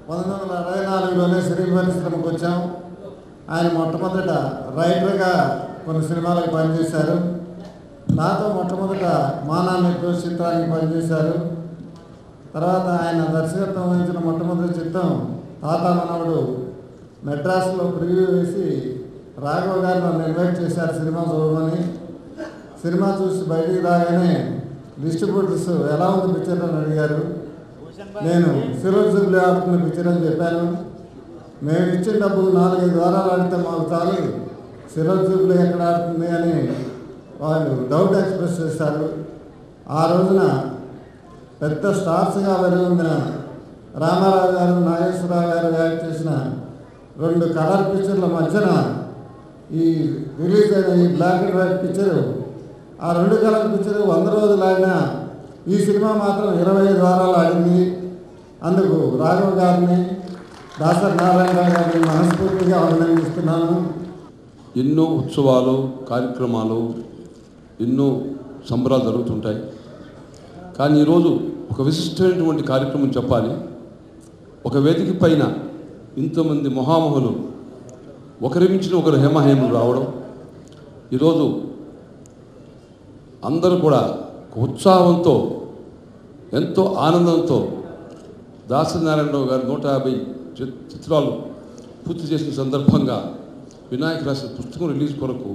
1964లోనే సినీ పరిశ్రమకు వచ్చాం. ఆయన మొట్టమొదట రైటర్గా కొన్ని సినిమాలకు పనిచేశారు. నాతో మొట్టమొదట మానాన్ని చిత్రానికి పనిచేశారు. తర్వాత ఆయన దర్శకత్వం వహించిన మొట్టమొదటి చిత్రం తాత మనవడు మెడ్రాస్లో ప్రివ్యూ వేసి రాఘవ్ గారు నన్ను ఇన్వైట్ చేశారు సినిమా చూడమని. సినిమా చూసి బయటికి రాగానే డిస్ట్రిబ్యూటర్స్ ఎలా ఉంది పిక్చర్ అని అడిగారు. నేను సిల్వర్ జూబ్లీ ఆడుతున్న పిక్చర్ అని చెప్పాను. మేము ఇచ్చిన డబ్బులు 4-5 వారాలు ఆడితే మాకు చాలు, సిల్వర్ జూబ్లీ ఎక్కడ ఆడుతుంది అని వాళ్ళు డౌట్ ఎక్స్ప్రెస్ చేశారు. ఆ రోజున పెద్ద స్టార్స్గా వెలుగొందిన రామారావు గారు, నాగేశ్వరరావు గారు యాక్ట్ చేసిన 2 కలర్ పిక్చర్ల మధ్యన ఈ రిలీజ్ అయిన ఈ బ్లాక్ అండ్ వైట్ పిక్చరు, ఆ 2 కలర్ పిక్చరు 100 రోజులు ఆడినా ఈ సినిమా మాత్రం 25 వారాలు ఆడింది. అందుకు రాఘవ్ గారిని, దాసరి నారాయణరావు గారిని మనస్ఫూర్తిగా అభినందిస్తున్నాను. ఎన్నో ఉత్సవాలు, కార్యక్రమాలు, ఎన్నో సంబరాలు జరుగుతుంటాయి. కానీ ఈరోజు ఒక విశిష్టమైనటువంటి కార్యక్రమం చెప్పాలి. ఒక వేదిక పైన ఇంతమంది మహామహులు ఒకరి మించిన ఒకరు హేమహేములు రావడం, ఈరోజు అందరూ కూడా ఉత్సాహంతో ఎంతో ఆనందంతో దాసరి నారాయణరావు గారు 150 చిత్రాలు పూర్తి చేసిన సందర్భంగా వినాయక రాసిన పుస్తకం రిలీజ్ కొరకు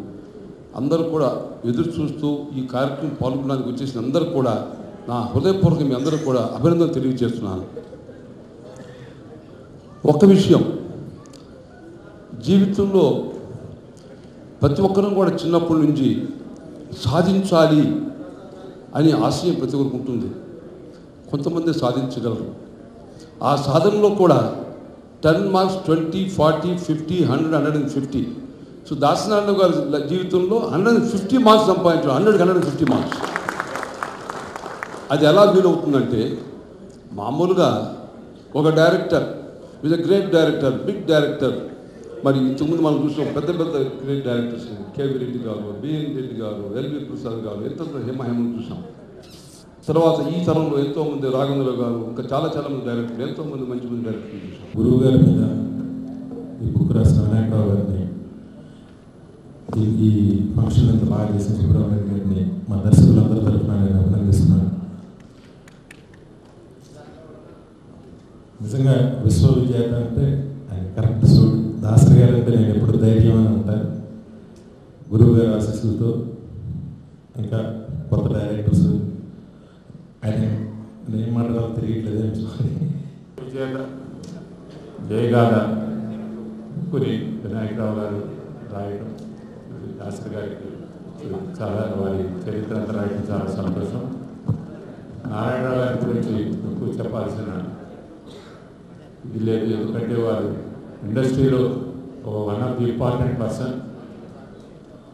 అందరూ కూడా ఎదురు చూస్తూ ఈ కార్యక్రమం పాల్గొనడానికి వచ్చేసిన అందరూ కూడా నా హృదయపూర్వక మీ అందరూ కూడా అభినందన తెలియజేస్తున్నాను. ఒక్క విషయం, జీవితంలో ప్రతి ఒక్కరూ కూడా చిన్నప్పటి నుంచి సాధించాలి అని ఆశయం ప్రతి ఒక్కరికి ఉంటుంది. కొంతమంది సాధించగలరు. ఆ సాధనలో కూడా 10 మార్క్స్ 20, 40, 50, 100, 150. సో దాసనారాయణ గారి జీవితంలో 150 మార్క్స్ సంపాదించారు. 150 మార్క్స్. అది ఎలా వీలవుతుందంటే, మామూలుగా ఒక director with great director, big director, మరి ఇంతకుముందు మనం చూసాం పెద్ద పెద్ద గ్రేట్ డైరెక్టర్స్, కేవీ రెడ్డి గారు, బిఎన్ రెడ్డి గారు, ఎల్వి ప్రసాద్ గారు, ఎంతో హేమహేమను చూసాం. తర్వాత ఈ తరంలో ఎంతోమంది రాఘవేంద్రరావు గారు, ఇంకా చాలా మంది డైరెక్టర్లు, ఎంతోమంది మంచి డైరెక్టర్లు చూసాం. గురువు గారి మీద ఈ బుక్ రాసిన వినాయకరావు గారిని, ఈ ఫంక్షన్ ఎంత బాగా చేసిన సుబ్రహ్మణ్యం గారిని మా దర్శకులందరి తరఫున నేను అభినందిస్తున్నాను. నిజంగా విశ్వవిజేత అంటే ఆయన కరెక్ట్ సూట్. దాసరి గారు అంటే నేను ఎప్పుడు ధైర్యం అని ఉంటాను. గురువు గారి ఆశీస్సులతో ఇంకా కొత్త డైరెక్టర్స్ ఆయన ఏం మాట్లాడాలో తెలియట్లేదు. విజేత జయగాథ కొన్ని వినాయకరావు గారు రాయడం, దాసరి గారికి చాలా వారి చరిత్ర అంతా రాయడం చాలా సంతోషం. నారాయణరావు గారి గురించి ఎక్కువ చెప్పాల్సిన ఇది లేదు, ఎందుకంటే వారు ఇండస్ట్రీలో one of the important person.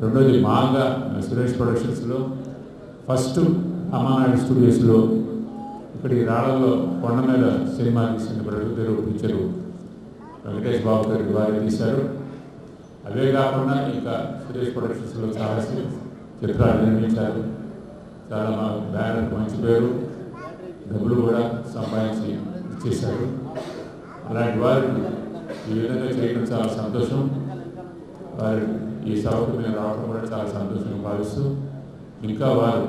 రెండోది మాగా సురేష్ ప్రొడక్షన్స్లో ఫస్ట్ అమ్మానాయుడు స్టూడియోస్లో ఇక్కడ ఈ రాళ్ళలో కొండ మీద సినిమా తీసిన ప్రొడ్యూసర్ పిక్చరు వెంకటేష్ బాబు గారి వారే తీశారు. అవే కాకుండా ఇంకా సురేష్ ప్రొడక్షన్స్లో చాలా చిత్రాలు నిర్మించారు. చాలా మా బ్యానర్కి మంచి పేరు, డబ్బులు కూడా సంపాదించి ఇచ్చేశారు. అలాంటి వారిని ఈ విధంగా చేయడం చాలా సంతోషం. వారు ఈ సభకు మేము రావడం కూడా చాలా సంతోషంగా భావిస్తూ ఇంకా వారు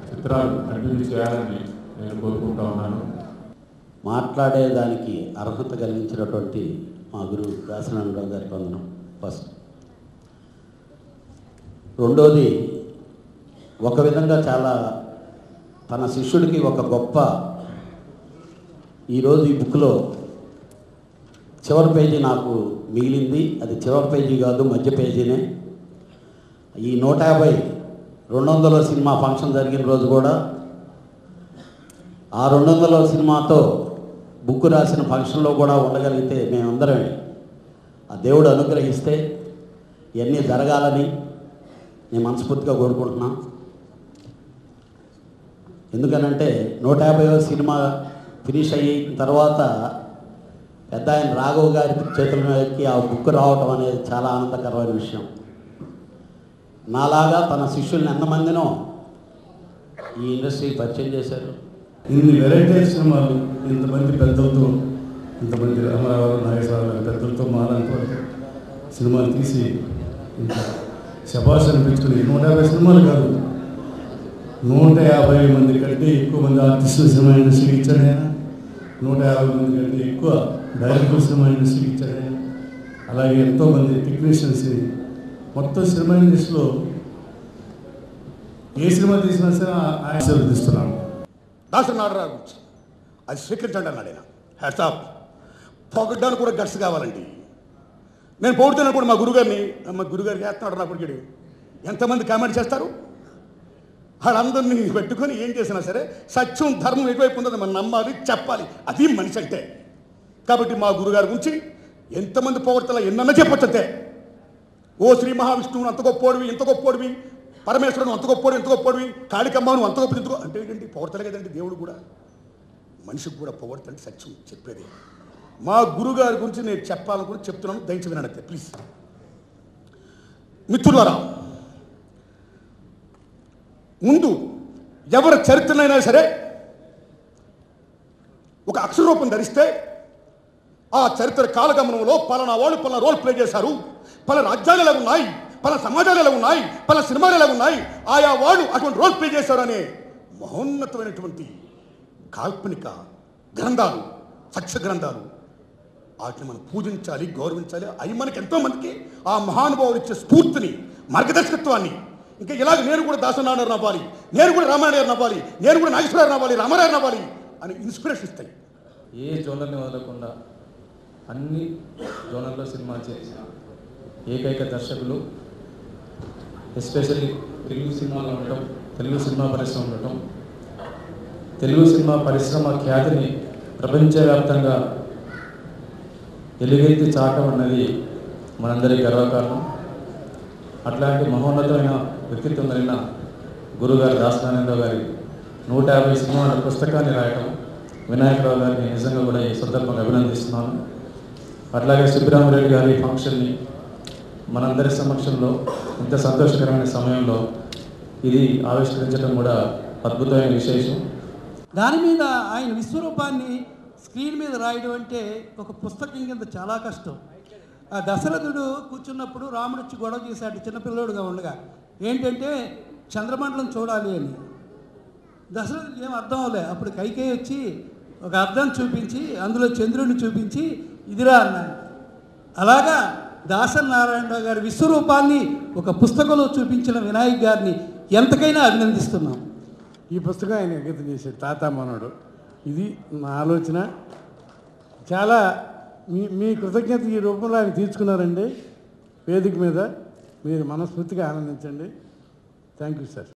చిత్రాలు కంటిన్యూ చేయాలని నేను కోరుకుంటా ఉన్నాను. మాట్లాడేదానికి అర్హత కలిగించినటువంటి మా గురువు దాసనారాయణరావు గారికి వందనం ఫస్ట్. రెండోది, ఒక విధంగా చాలా తన శిష్యుడికి ఒక గొప్ప, ఈరోజు ఈ బుక్లో చివరి పేజీ నాకు మిగిలింది. అది చివరి పేజీ కాదు, మధ్య పేజీనే. ఈ 150 200వ సినిమా ఫంక్షన్ జరిగిన రోజు కూడా ఆ 200వ సినిమాతో బుక్ రాసిన ఫంక్షన్లో కూడా ఉండగలిగితే మేమందరం ఆ దేవుడు అనుగ్రహిస్తే ఇవన్నీ జరగాలని నేను మనస్ఫూర్తిగా కోరుకుంటున్నాను. ఎందుకనంటే 150వ సినిమా ఫినిష్ అయిన తర్వాత పెద్ద ఆయన రాఘవ్ గారి చేతుల మీదకి ఆ బుక్ రావటం అనేది చాలా ఆనందకరమైన విషయం. నాలాగా తన శిష్యుల్ని ఎంతమందినో ఈ ఇండస్ట్రీకి పరిచయం చేశారు. ఇన్ని వెరైటీ సినిమాలు ఇంతమంది పెద్దలతో ఇంతమంది రామారావు నాగేశ్వరరావు పెద్దలతో మాలంతవరకు సినిమాలు తీసి ఇంకా శభాష్ అనిపించుకుని 150 సినిమాలు కాదు 150 మంది కంటే ఎక్కువ మంది ఆర్టిస్టులు సినిమా ఇండస్ట్రీకి ఇచ్చాడు ఆయన. 150 మంది కంటే ఎక్కువ డైరెక్టర్ సినిమా ఇండస్ట్రీకి ఇచ్చాడు ఆయన. అలాగే ఎంతోమంది టెక్నీషియన్స్ని మొత్తం సినిమా ఇండస్ట్రీలో ఏ సినిమా తీసినా సరే ఆశీర్వదిస్తున్నాను. దాసరి నారాయణ గురించి అది స్వీకరించండి అన్నాడు ఆయన. Hats off. పొగడ్డానికి కూడా గట్స్ కావాలండి. నేను పొగుడుతున్నాను కూడా మా గురుగారికి వేస్తున్నాడు నా కొడుకుడు. ఎంతమంది కామెంట్ చేస్తారు? వాళ్ళందరినీ పెట్టుకొని ఏం చేసినా సరే సత్యం ధర్మం ఎటువైపు ఉందో మనం నమ్మాలి, చెప్పాలి. అది మనిషి అంటే. కాబట్టి మా గురుగారి గురించి ఎంతమంది పొగడతలా ఎన్నన్నా చెప్పొచ్చంతే. ఓ శ్రీ మహావిష్ణువును అంత గొప్పోడివి, ఇంత గొప్పోడివి, పరమేశ్వరుడు అంత గొప్పోడు, ఇంత గొప్పోడివి, కాళికమ్మను అంత గొప్ప ఇంత అంటే ఏంటండి? పొగడతలే కదండి దేవుడు కూడా. మనిషికి కూడా పొగడతంటే సత్యం చెప్పేది. మా గురుగారి గురించి నేను చెప్పాలనుకుని చెప్తున్నాను, దయచేసి వినండి ప్లీజ్. మిత్రులారా, ముందు ఎవరి చరిత్రనైనా సరే ఒక అక్షర రూపం ధరిస్తే ఆ చరిత్ర కాలగమనంలో పలానా వాళ్ళు పలానా రోల్ ప్లే చేశారు, పలానా రాజ్యాలు ఎలా ఉన్నాయి, పలానా సమాజాలు ఎలా ఉన్నాయి, పలానా సినిమాలు ఎలా ఉన్నాయి, ఆయా వాళ్ళు అటువంటి రోల్ ప్లే చేశారు అనే మహోన్నతమైనటువంటి కాల్పనిక గ్రంథాలు, సత్య గ్రంథాలు, వాటిని మనం పూజించాలి, గౌరవించాలి. అవి మనకి ఎంతోమందికి ఆ మహానుభావులు ఇచ్చే స్ఫూర్తిని, మార్గదర్శకత్వాన్ని, ఇంకా ఇలాగ నేను కూడా దాసనారాయణ అవ్వాలి, నేను కూడా రామారాయణ అవ్వాలి, నేను కూడా నాగేశ్వరరావు అవ్వాలి, రామారాయణ అవ్వాలి అని ఇన్స్పిరేషన్ ఇస్తాయి. ఏ జోనర్ని వదలకుండా అన్ని జోనర్లో సినిమా చేసిన ఏకైక దర్శకులు, ఎస్పెషల్లీ తెలుగు సినిమాలో ఉండటం, తెలుగు సినిమా పరిశ్రమ ఉండటం, తెలుగు సినిమా పరిశ్రమ ఖ్యాతిని ప్రపంచవ్యాప్తంగా ఎలుగెత్తి చాటం అన్నది మనందరి గర్వకారణం. అట్లాంటి మహోన్నతమైన వ్యక్తిత్వం కలిగిన గురుగారు దాసనారాయణరావు గారి 150 సినిమాల పుస్తకాన్ని రాయటం, వినాయకరావు గారిని నిజంగా కూడా ఈ సందర్భంగా అభినందిస్తున్నాను. అట్లాగే సుబ్బరామరెడ్డి గారి ఫంక్షన్ని మనందరి సమక్షంలో ఇంత సంతోషకరమైన సమయంలో ఇది ఆవిష్కరించడం కూడా అద్భుతమైన విశేషం. దాని మీద ఆయన విశ్వరూపాన్ని స్క్రీన్ మీద రాయడం అంటే ఒక పుస్తకం కింద చాలా కష్టం. ఆ దశరథుడు కూర్చున్నప్పుడు రాముడు వచ్చి గొడవ చేశాడు చిన్నపిల్లడుగా ఉండగా, ఏంటంటే చంద్రమండలం చూడాలి అని. దశరథుడికి ఏం అర్థం అవ్వలే. అప్పుడు కైకేయి వచ్చి ఒక అర్థం చూపించి అందులో చంద్రుడిని చూపించి ఇదిరా అన్నాడు. అలాగా దాసరి నారాయణరావు గారి విశ్వరూపాన్ని ఒక పుస్తకంలో చూపించిన వినాయక్ గారిని ఎంతకైనా అభినందిస్తున్నాం. ఈ పుస్తకం ఆయన అంకితం చేశాడు, తాత మనోడు. ఇది నా ఆలోచన. చాలా మీ కృతజ్ఞత ఈ రూపంలో ఆయన తీర్చుకున్నారండి వేదిక మీద. మీరు మనస్ఫూర్తిగా ఆనందించండి. Thank you sir.